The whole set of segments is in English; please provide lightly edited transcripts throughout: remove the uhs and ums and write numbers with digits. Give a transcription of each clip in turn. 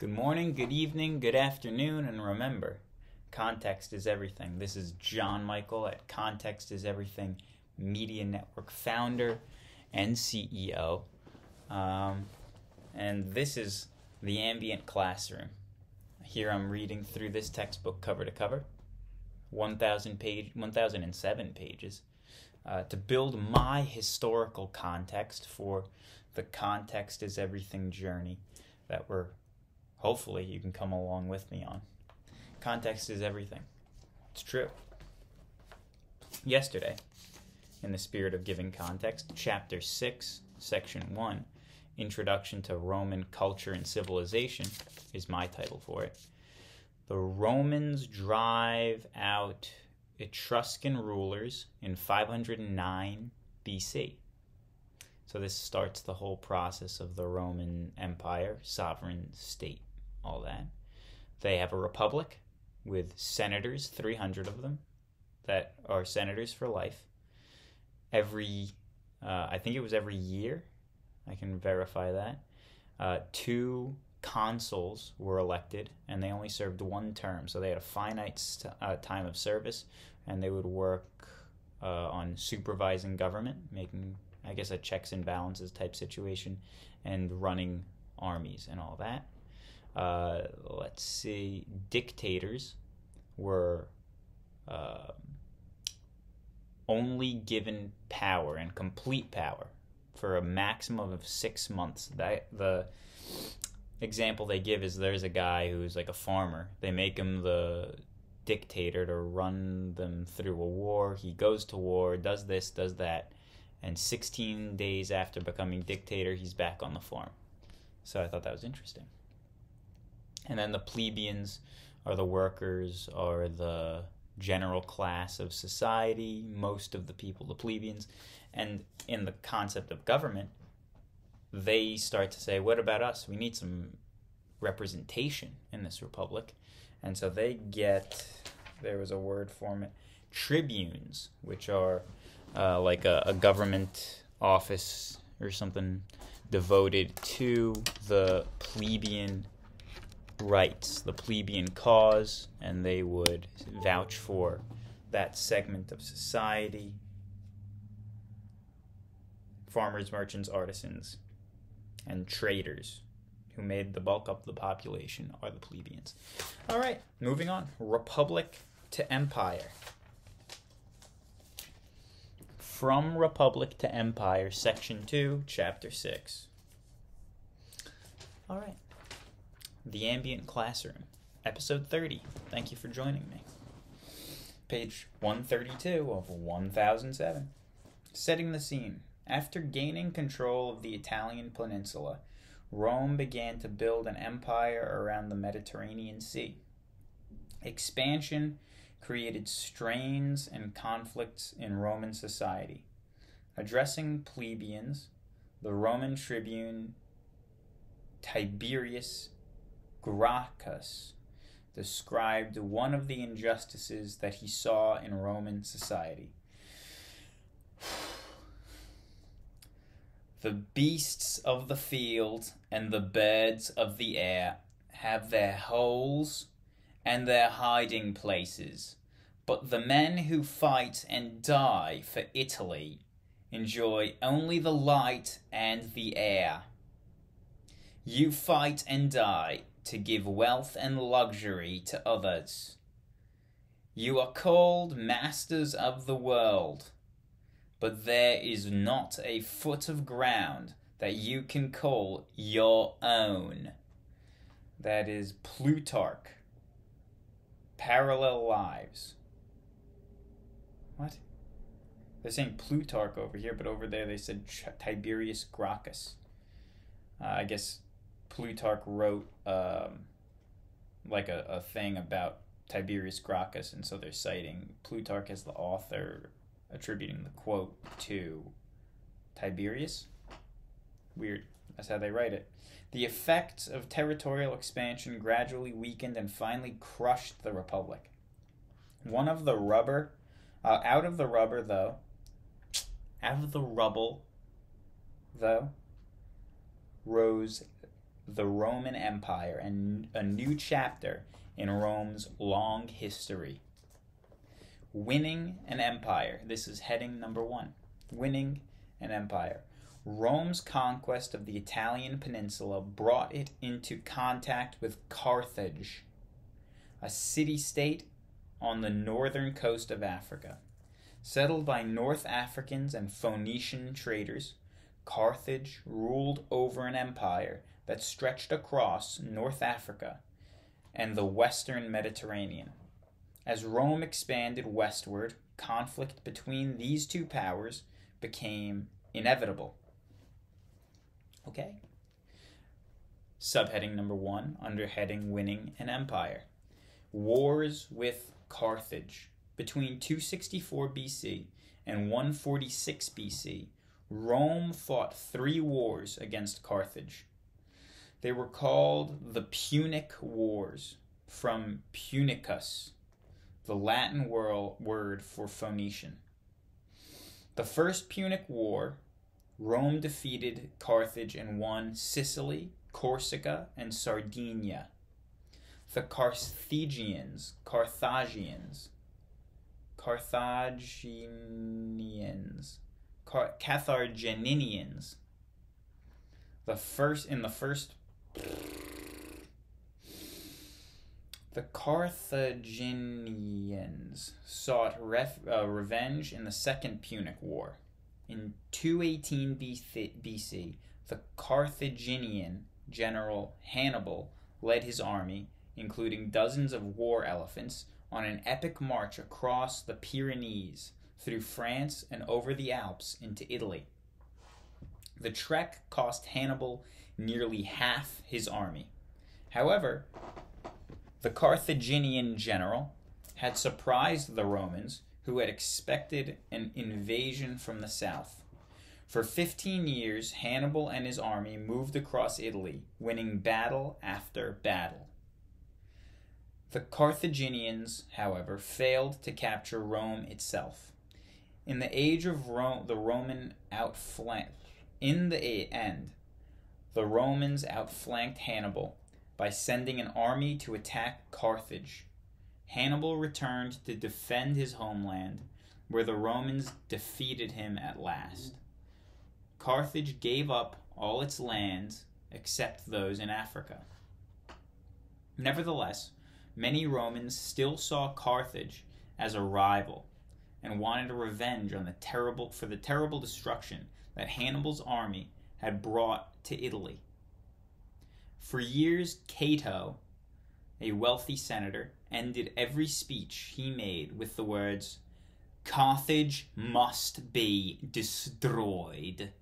Good morning, good evening, good afternoon, and remember, context is everything. This is John Michael at Context is Everything Media Network founder and CEO. And this is the ambient classroom. Here I'm reading through this textbook cover to cover, 1,007 pages, to build my historical context for the Context is Everything journey that hopefully you can come along with me on. Context is everything. It's true. Yesterday, in the spirit of giving context, Chapter 6, Section 1, Introduction to Roman Culture and Civilization is my title for it. The Romans drive out Etruscan rulers in 509 BC. So this starts the whole process of the Roman Empire, sovereign state, all that. They have a republic with senators, 300 of them, that are senators for life. I think it was every year, I can verify that, 2 consuls were elected, and they only served 1 term. So they had a finite time of service, and they would work on supervising government, making, I guess, a checks and balances type situation, and running armies and all that. Let's see, dictators were only given power and complete power for a maximum of 6 months. The example they give is there's a guy who's like a farmer. They make him the dictator to run them through a war. He goes to war, does this, does that, and 16 days after becoming dictator, he's back on the farm. So I thought that was interesting. And then the plebeians are the workers, are the general class of society, most of the people, the plebeians. And in the concept of government, they start to say, what about us? We need some representation in this republic. And so they get, there was a word for it, tribunes, which are like a government office or something devoted to the plebeian rights, the plebeian cause, and they would vouch for that segment of society. Farmers, merchants, artisans, and traders, who made the bulk of the population, are the plebeians. All right, moving on. Republic to empire. From Republic to Empire, Section 2, Chapter 6. All right. The Ambient Classroom, Episode 30. Thank you for joining me. Page 132 of 1007. Setting the scene. After gaining control of the Italian peninsula, Rome began to build an empire around the Mediterranean Sea. Expansion created strains and conflicts in Roman society. Addressing plebeians, the Roman tribune Tiberius Gracchus described one of the injustices that he saw in Roman society. The beasts of the field and the birds of the air have their holes and their hiding places, but the men who fight and die for Italy enjoy only the light and the air. You fight and die to give wealth and luxury to others. You are called masters of the world, but there is not a foot of ground that you can call your own. That is Plutarch. Parallel Lives. What? They're saying Plutarch over here, but over there they said Tiberius Gracchus. I guess Plutarch wrote like a thing about Tiberius Gracchus, and so they're citing Plutarch as the author, attributing the quote to Tiberius. Weird. That's how they write it. The effects of territorial expansion gradually weakened and finally crushed the republic. Out of the rubble, though, rose the Roman Empire and a new chapter in Rome's long history. Winning an empire. This is heading number 1. Winning an empire. Rome's conquest of the Italian peninsula brought it into contact with Carthage, a city-state on the northern coast of Africa. Settled by North Africans and Phoenician traders, Carthage ruled over an empire that stretched across North Africa and the western Mediterranean. As Rome expanded westward, conflict between these two powers became inevitable. Okay. Subheading number 1, under heading Winning an Empire. Wars with Carthage. Between 264 BC and 146 BC, Rome fought 3 wars against Carthage. They were called the Punic Wars, from Punicus, the Latin word for Phoenician. The First Punic War, Rome defeated Carthage and won Sicily, Corsica, and Sardinia. The Carthaginians, The Carthaginians sought revenge in the Second Punic War. In 218 BC, the Carthaginian general Hannibal led his army, including dozens of war elephants, on an epic march across the Pyrenees, through France and over the Alps into Italy. The trek cost Hannibal nearly half his army. However, the Carthaginian general had surprised the Romans, who had expected an invasion from the south. For 15 years, Hannibal and his army moved across Italy, winning battle after battle. The Carthaginians, however, failed to capture Rome itself. In the age of the Romans outflanked Hannibal by sending an army to attack Carthage. Hannibal returned to defend his homeland, where the Romans defeated him at last. Carthage gave up all its lands except those in Africa. Nevertheless, many Romans still saw Carthage as a rival and wanted revenge on for the terrible destruction that Hannibal's army had brought to Italy. For years, Cato, a wealthy senator, ended every speech he made with the words, "Carthage must be destroyed."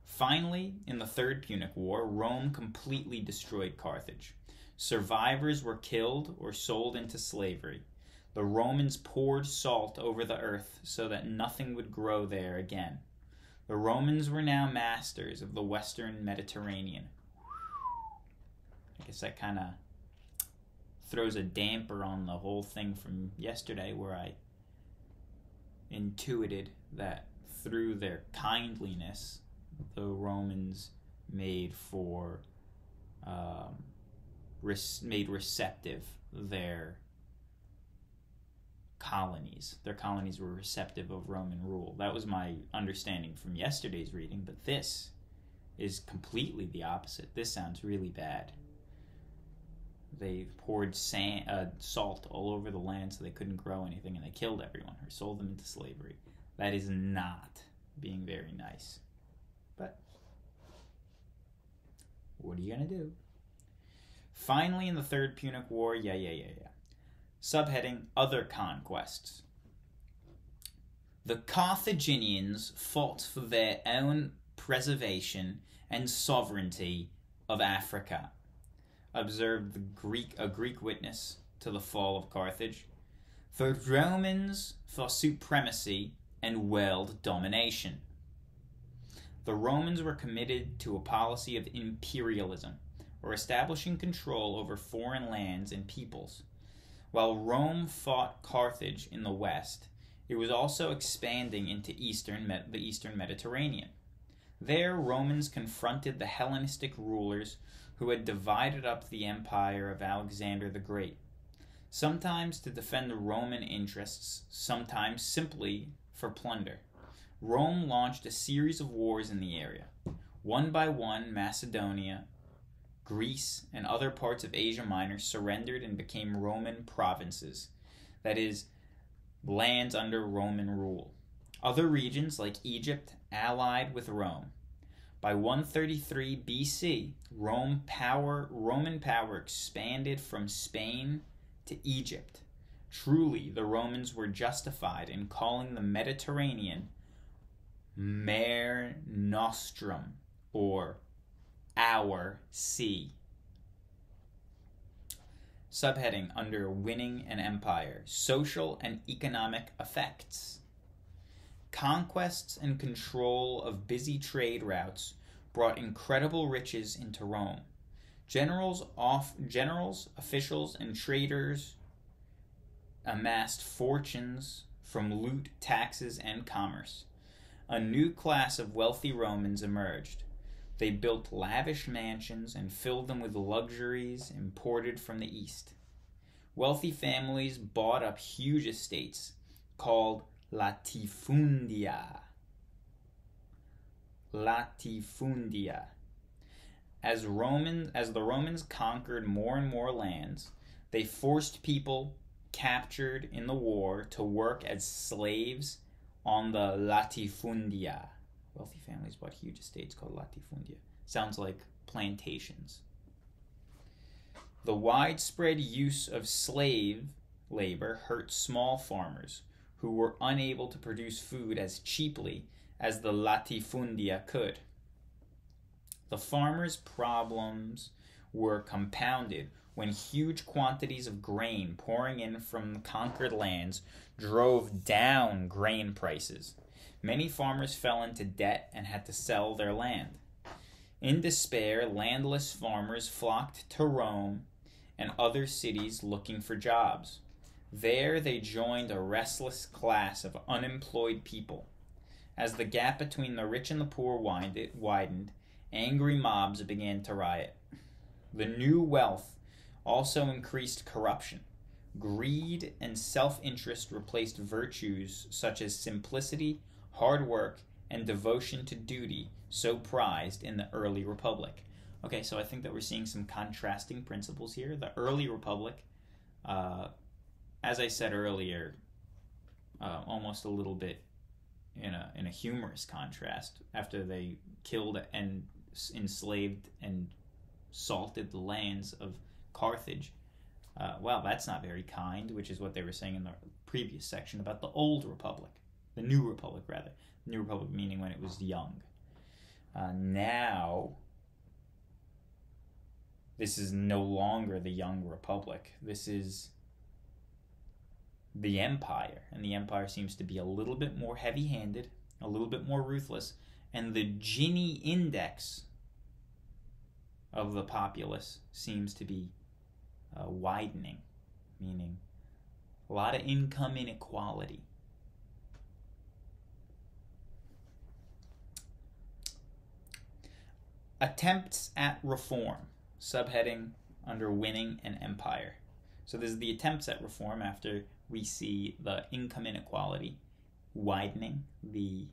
Finally, in the Third Punic War, Rome completely destroyed Carthage. Survivors were killed or sold into slavery. The Romans poured salt over the earth so that nothing would grow there again. The Romans were now masters of the western Mediterranean. I guess that kind of throws a damper on the whole thing from yesterday, where I intuited that through their kindliness, the Romans made receptive their colonies. Their colonies were receptive of Roman rule. That was my understanding from yesterday's reading, but this is completely the opposite. This sounds really bad. They poured salt all over the land so they couldn't grow anything, and they killed everyone or sold them into slavery. That is not being very nice. But what are you going to do? Finally, in the Third Punic War, Subheading, Other Conquests. The Carthaginians fought for their own preservation and sovereignty of Africa. Observed a Greek witness to the fall of Carthage. The Romans for supremacy and world domination. The Romans were committed to a policy of imperialism, or establishing control over foreign lands and peoples. While Rome fought Carthage in the west, it was also expanding into the eastern Mediterranean. There, Romans confronted the Hellenistic rulers who had divided up the empire of Alexander the Great, sometimes to defend Roman interests, sometimes simply for plunder. Rome launched a series of wars in the area. One by one, Macedonia, Greece, and other parts of Asia Minor surrendered and became Roman provinces, that is, lands under Roman rule. Other regions, like Egypt, allied with Rome. By 133 BC, Roman power expanded from Spain to Egypt. Truly, the Romans were justified in calling the Mediterranean Mare Nostrum, or our sea. Subheading under Winning an Empire: Social and Economic Effects. Conquests and control of busy trade routes brought incredible riches into Rome. Generals, officials, and traders amassed fortunes from loot, taxes, and commerce. A new class of wealthy Romans emerged. They built lavish mansions and filled them with luxuries imported from the East. Wealthy families bought up huge estates called Latifundia. Latifundia. As the Romans conquered more and more lands, they forced people captured in the war to work as slaves on the Latifundia. Wealthy families bought huge estates called Latifundia. Sounds like plantations. The widespread use of slave labor hurt small farmers who were unable to produce food as cheaply as the Latifundia could. The farmers' problems were compounded when huge quantities of grain pouring in from conquered lands drove down grain prices. Many farmers fell into debt and had to sell their land. In despair, landless farmers flocked to Rome and other cities looking for jobs. There they joined a restless class of unemployed people. As the gap between the rich and the poor widened, angry mobs began to riot. The new wealth also increased corruption. Greed and self-interest replaced virtues such as simplicity, hard work, and devotion to duty so prized in the early republic. Okay, so I think that we're seeing some contrasting principles here. The early republic, as I said earlier, almost a little bit in a humorous contrast, after they killed and enslaved and salted the lands of Carthage. Well, that's not very kind, which is what they were saying in the previous section about the old republic. The new republic, rather. The new republic meaning when it was young. Now, this is no longer the young republic. This is the empire. And the empire seems to be a little bit more heavy-handed, a little bit more ruthless. And the Gini index of the populace seems to be widening, meaning a lot of income inequality. Attempts at reform, subheading under Winning an Empire. So this is the attempts at reform after we see the income inequality widening, the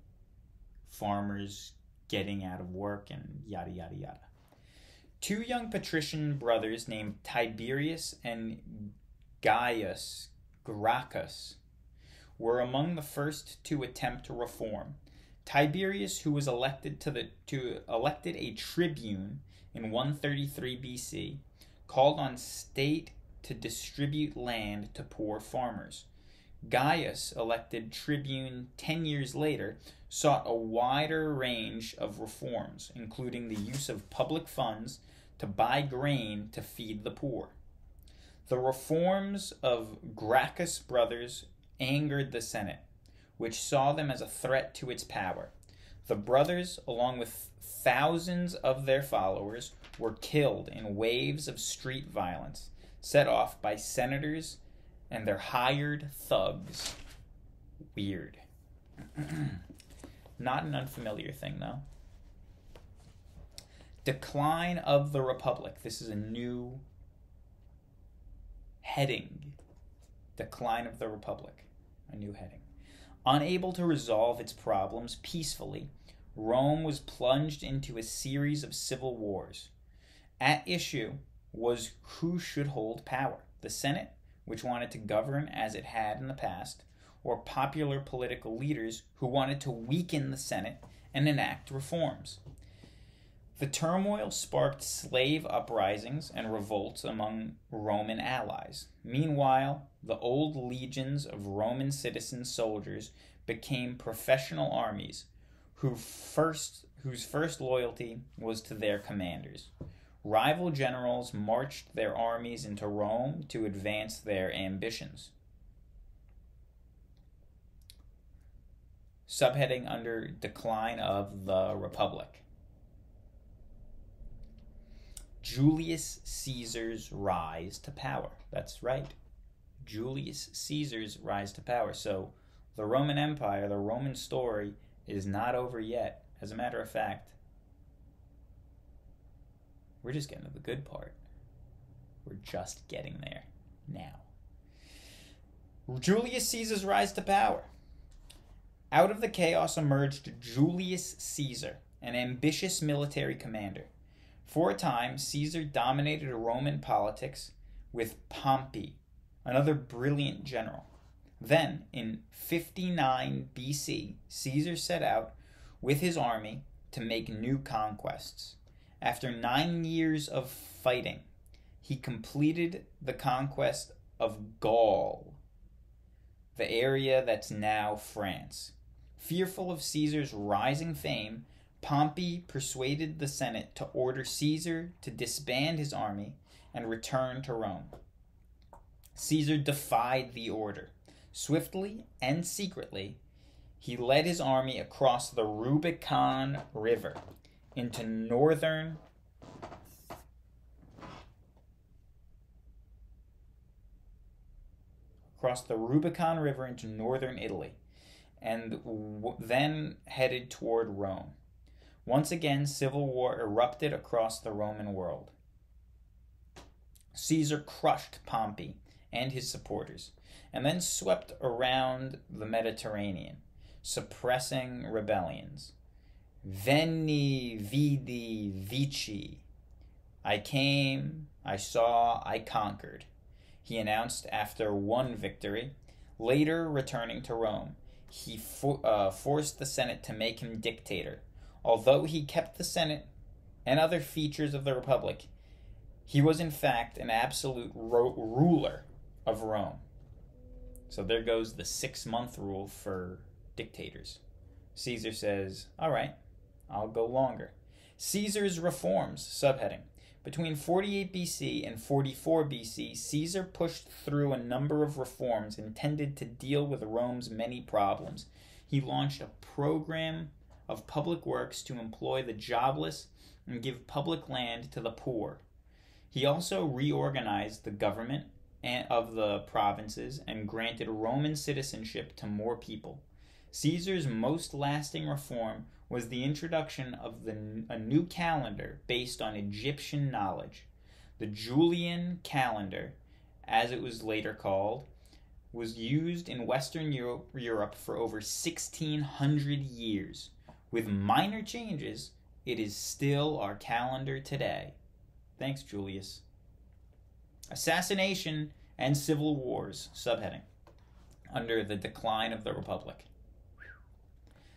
farmers getting out of work, and yada, yada, yada. Two young patrician brothers named Tiberius and Gracchus, were among the first to attempt to reform. Tiberius, who was elected a tribune in 133 BC, called on state to distribute land to poor farmers. Gaius, elected tribune 10 years later, sought a wider range of reforms, including the use of public funds to buy grain to feed the poor. The reforms of Gracchus brothers angered the Senate, which saw them as a threat to its power. The brothers, along with thousands of their followers, were killed in waves of street violence set off by senators and their hired thugs. Weird. Not an unfamiliar thing, though. Decline of the Republic. This is a new heading. Decline of the Republic. A new heading. Unable to resolve its problems peacefully, Rome was plunged into a series of civil wars. At issue was who should hold power: the Senate, which wanted to govern as it had in the past, or popular political leaders who wanted to weaken the Senate and enact reforms. The turmoil sparked slave uprisings and revolts among Roman allies. Meanwhile, the old legions of Roman citizen soldiers became professional armies whose first loyalty was to their commanders. Rival generals marched their armies into Rome to advance their ambitions. Subheading under Decline of the Republic. Julius Caesar's rise to power. That's right. Julius Caesar's rise to power. So the Roman Empire, the Roman story, is not over yet. As a matter of fact, we're just getting to the good part. We're just getting there now. Julius Caesar's rise to power. Out of the chaos emerged Julius Caesar, an ambitious military commander. For a time, Caesar dominated Roman politics with Pompey, another brilliant general. Then, in 59 BC, Caesar set out with his army to make new conquests. After 9 years of fighting, he completed the conquest of Gaul, the area that's now France. Fearful of Caesar's rising fame, Pompey persuaded the Senate to order Caesar to disband his army and return to Rome. Caesar defied the order. Swiftly and secretly, he led his army across the Rubicon River into northern Italy, and then headed toward Rome. Once again, civil war erupted across the Roman world. Caesar crushed Pompey and his supporters, and then swept around the Mediterranean, suppressing rebellions. Veni, vidi, vici. I came, I saw, I conquered, he announced after one victory. Later, returning to Rome, he forced the Senate to make him dictator. Although he kept the Senate and other features of the Republic, he was in fact an absolute ruler of Rome. So there goes the 6-month rule for dictators. Caesar says, all right, I'll go longer. Caesar's reforms, subheading. Between 48 BC and 44 BC, Caesar pushed through a number of reforms intended to deal with Rome's many problems. He launched a program of public works to employ the jobless and give public land to the poor. He also reorganized the government of the provinces and granted Roman citizenship to more people. Caesar's most lasting reform was the introduction of a new calendar based on Egyptian knowledge. The Julian calendar, as it was later called, was used in Western Europe for over 1,600 years. With minor changes, it is still our calendar today. Thanks, Julius. Assassination and civil wars, subheading, under the Decline of the Republic.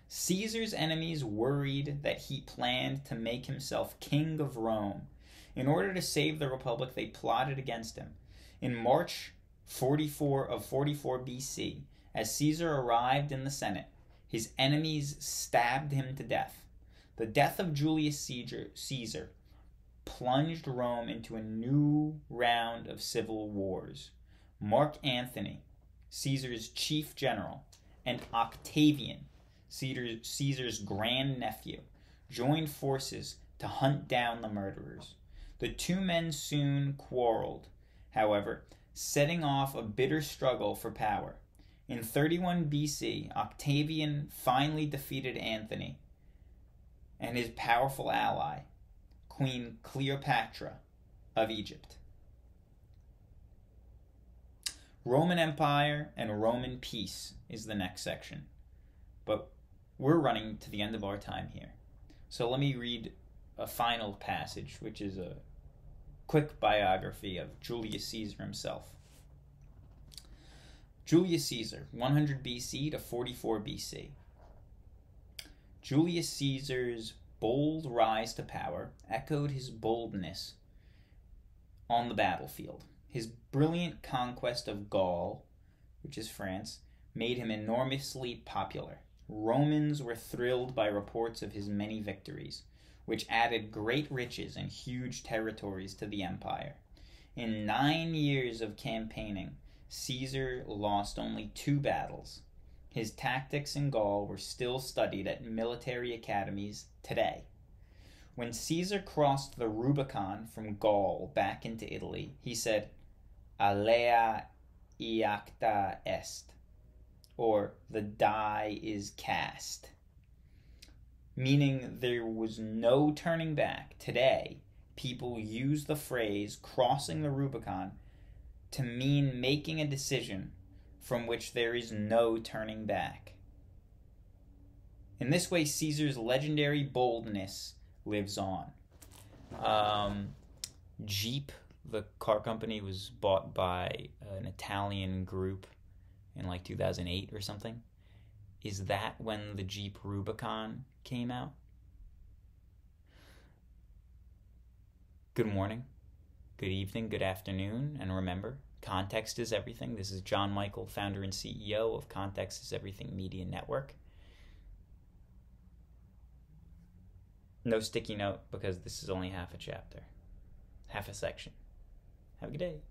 Caesar's enemies worried that he planned to make himself king of Rome. In order to save the Republic, they plotted against him. In March 44 BC, as Caesar arrived in the Senate, his enemies stabbed him to death. The death of Julius Caesar plunged Rome into a new round of civil wars. Mark Antony, Caesar's chief general, and Octavian, Caesar's grandnephew, joined forces to hunt down the murderers. The two men soon quarreled, however, setting off a bitter struggle for power. In 31 BC, Octavian finally defeated Antony and his powerful ally, Queen Cleopatra of Egypt. Roman Empire and Roman peace is the next section. But we're running to the end of our time here. So let me read a final passage, which is a quick biography of Julius Caesar himself. Julius Caesar, 100 BC to 44 BC. Julius Caesar's bold rise to power echoed his boldness on the battlefield. His brilliant conquest of Gaul, which is France, made him enormously popular. Romans were thrilled by reports of his many victories, which added great riches and huge territories to the empire. In 9 years of campaigning, Caesar lost only 2 battles. His tactics in Gaul were still studied at military academies today. When Caesar crossed the Rubicon from Gaul back into Italy, he said, "Alea iacta est," or "the die is cast," meaning there was no turning back. Today, people use the phrase crossing the Rubicon to mean making a decision from which there is no turning back. In this way, Caesar's legendary boldness lives on. Jeep, the car company, was bought by an Italian group in like 2008 or something. Is that when the Jeep Rubicon came out? Good morning, good evening, good afternoon, and remember, context is everything. This is John Michael, founder and CEO of Context is Everything Media Network. No sticky note because this is only half a chapter, half a section. Have a good day.